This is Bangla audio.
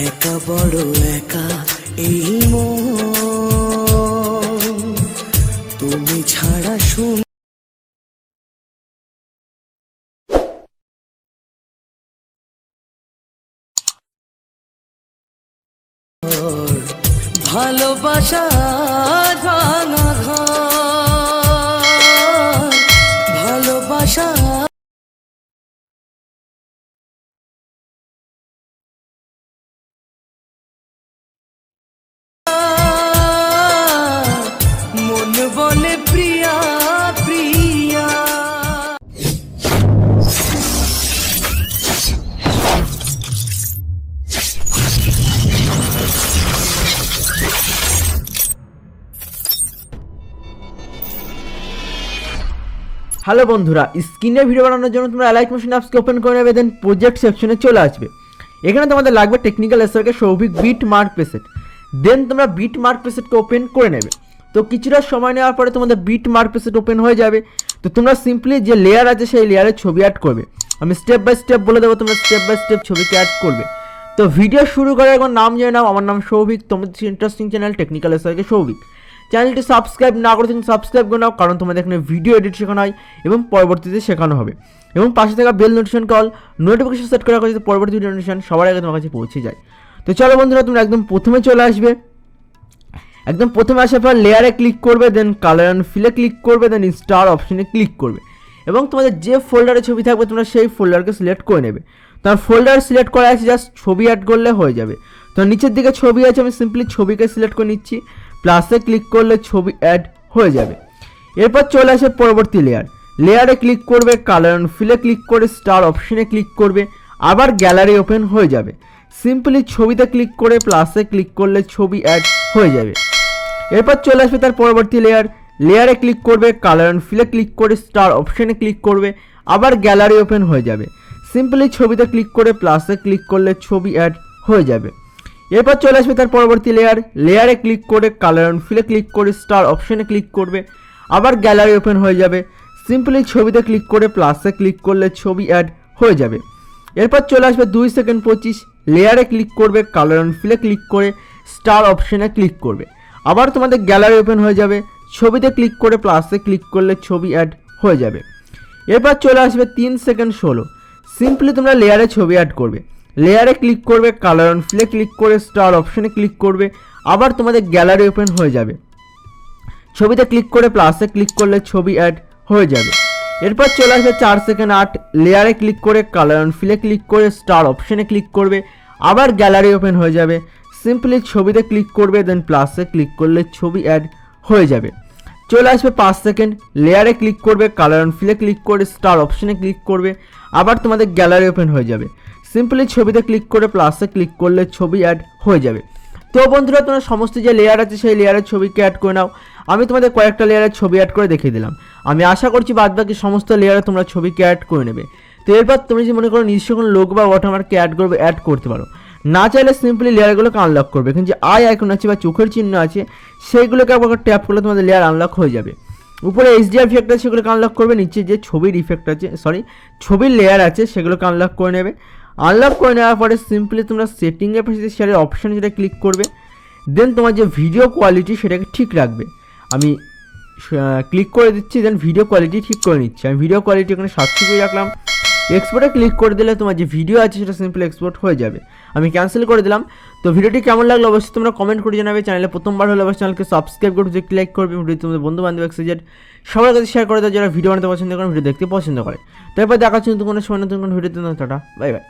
একা বড় একা এই মন, তুমি ছাড়া শুন ভালোবাসা ভাঙা ঘর, ভালোবাসা মন বলে প্রিয়া প্রিয়া। হ্যালো বন্ধুরা, স্ক্রিনে ভিডিও বানানোর জন্য তোমরা অ্যালাইট মোশন অ্যাপসকে ওপেন করে নেবে, দেন প্রজেক্ট সেকশনে চলে আসবে। এখানে তোমাদের লাগবে technical SRK Souvik beat mark preset, then তোমরা বিট মার্ক প্রেসেটকে ওপেন করে নেবে। তো কিছুটা সময় নেওয়ার পরে তোমাদের বিট মার্ক প্রেসেট ওপেন হয়ে যাবে। তো তোমরা সিম্পলি যে লেয়ার আছে সেই লেয়ারের ছবি অ্যাড করবে। আমি স্টেপ বাই স্টেপ বলে দেবো, তোমরা স্টেপ বাই স্টেপ ছবিকে অ্যাড করবে। তো ভিডিও শুরু করে এখন নাম জেনে নাও। আমার নাম সৌভিক, তোমাদের interesting channel technical SRK Souvik. চ্যানেলটি সাবস্ক্রাইব না করে তুমি সাবস্ক্রাইব করে নাও, কারণ তোমাদের এখানে ভিডিও এডিট শেখানো হয় এবং পরবর্তীতে শেখানো হবে। এবং পাশে থাকা bell notification call notification set করা যাতে পরবর্তী ভিডিও নোটিফিকেশন সবার আগে তোমার কাছে পৌঁছে যায়। তো চলো বন্ধুরা, তোমরা একদম প্রথমে চলে আসবে। একদম প্রথমে আসার পর লেয়ারে ক্লিক করবে, দেন কালার অ্যান্ড ফিলে ক্লিক করবে, দেন স্টার অপশনে ক্লিক করবে এবং তোমাদের যে ফোল্ডারে ছবি থাকবে তোমরা সেই ফোল্ডারকে সিলেক্ট করে নেবে। তোমার ফোল্ডার সিলেক্ট করা আছে, জাস্ট ছবি অ্যাড করলে হয়ে যাবে। তো নিচের দিকে ছবি আছে, আমি সিম্পলি ছবিকে সিলেক্ট করে নিচ্ছি, প্লাসে ক্লিক করলে ছবি অ্যাড হয়ে যাবে। এরপর চলে আসে পরবর্তী লেয়ার। লেয়ারে ক্লিক করবে, কালার অ্যান্ড ফিলে ক্লিক করে স্টার অপশনে ক্লিক করবে, আবার গ্যালারি ওপেন হয়ে যাবে। সিম্পলি ছবিতে ক্লিক করে প্লাসে ক্লিক করলে ছবি অ্যাড হয়ে যাবে। এরপর চলে আসবে তার পরবর্তী লেয়ার। লেয়ারে ক্লিক করবে, কালার অ্যান্ড ফিলে ক্লিক করে স্টার অপশনে ক্লিক করবে, আবার গ্যালারি ওপেন হয়ে যাবে। সিম্পলি ছবিতে ক্লিক করে প্লাসে ক্লিক করলে ছবি অ্যাড হয়ে যাবে। এরপর চলে আসবে তার পরবর্তী লেয়ার। লেয়ারে ক্লিক করে, কালার অ্যান্ড ফিলে ক্লিক করে স্টার অপশনে ক্লিক করবে, আবার গ্যালারি ওপেন হয়ে যাবে। সিম্পলি ছবিতে ক্লিক করে প্লাসে ক্লিক করলে ছবি অ্যাড হয়ে যাবে। এরপর চলে আসবে 2 সেকেন্ড 25। লেয়ারে ক্লিক করবে, কালার অ্যান্ড ফিলে ক্লিক করে স্টার অপশনে ক্লিক করবে, আবার তোমাদের গ্যালারি ওপেন হয়ে যাবে। ছবিতে ক্লিক করে প্লাসে ক্লিক করলে ছবি অ্যাড হয়ে যাবে। এরপর চলে আসবে 3 সেকেন্ড 16। সিম্পলি তোমরা লেয়ারে ছবি অ্যাড করবে। লেয়ারে ক্লিক করবে, কালার অ্যান্ড ফিলে ক্লিক করে স্টার অপশনে ক্লিক করবে, আবার তোমাদের গ্যালারি ওপেন হয়ে যাবে। ছবিতে ক্লিক করে প্লাসে ক্লিক করলে ছবি অ্যাড হয়ে যাবে। এরপর চলে আসবে 4 সেকেন্ড 8। লেয়ারে ক্লিক করে, কালার অ্যান্ড ফিলে ক্লিক করে স্টার অপশনে ক্লিক করবে, আবার গ্যালারি ওপেন হয়ে যাবে। সিম্পলি ছবিতে ক্লিক করবে, দেন প্লাসে ক্লিক করলে ছবি অ্যাড হয়ে যাবে। চলে আসবে 5 সেকেন্ড। লেয়ারে ক্লিক করবে, কালার অ্যান্ড ফিলে ক্লিক করে স্টার অপশনে ক্লিক করবে, আবার তোমাদের গ্যালারি ওপেন হয়ে যাবে। সিম্পলি ছবিতে ক্লিক করে প্লাসে ক্লিক করলে ছবি অ্যাড হয়ে যাবে। তো বন্ধুরা, তোমরা সমস্ত যে লেয়ার আছে সেই লেয়ারের ছবিকে অ্যাড করে নাও। আমি তোমাদের কয়েকটা লেয়ারের ছবি অ্যাড করে দেখিয়ে দিলাম। আমি আশা করছি বাদবাকি সমস্ত লেয়ারে তোমরা ছবিকে অ্যাড করে নেবে। তো এরপর তুমি যদি মনে করো নিজস্ব কোনো লোগো বা ওয়াটারমার্ককে অ্যাড করবে, অ্যাড করতে পারো। না চাইলে সিম্পলি লেয়ারগুলোকে আনলক করবে। এখানে যে আই আইকন আছে বা চোখের চিহ্ন আছে সেইগুলোকে একবার ট্যাপ করলে তোমাদের লেয়ার আনলক হয়ে যাবে। উপরে এইচডিআর ইফেক্ট আছে সেগুলোকে আনলক করবে, নিচে যে ছবির ইফেক্ট আছে ছবির লেয়ার আছে সেগুলোকে আনলক করে নেবে। আনলক করে নেওয়ার পরে সিম্পলি তোমরা সেটিংয়ের পাশে শেয়ারের অপশান যেটা ক্লিক করবে, দেন তোমার যে ভিডিও কোয়ালিটি সেটাকে ঠিক রাখবে। আমি ক্লিক করে দিচ্ছি, দেন ভিডিও কোয়ালিটি ঠিক করে নিচ্ছি। আমি ভিডিও কোয়ালিটি এখানে 720 রাখলাম। এক্সপোর্টে ক্লিক করে দিলে তোমার যে ভিডিও আছে সেটা সিম্পলি এক্সপোর্ট হয়ে যাবে। আমি ক্যান্সেল করে দিলাম। তো ভিডিওটি কেমন লাগলো অবশ্যই তোমরা কমেন্ট করে জানাবে। চ্যানেলে প্রথমবার হলে অবশ্যই চ্যানেলকে সাবস্ক্রাইব করে ভিডিওটি লাইক করবে। ভিডিও তোমাদের বন্ধু বান্ধব এক্সিজেড সবার কাছে শেয়ার করে দাও যারা ভিডিও বানাতে পছন্দ করে, ভিডিও দেখতে পছন্দ করে। তারপর দেখা হচ্ছে নতুন কোনো সময় নতুন কোনো ভিডিওতে। Tata, bye bye.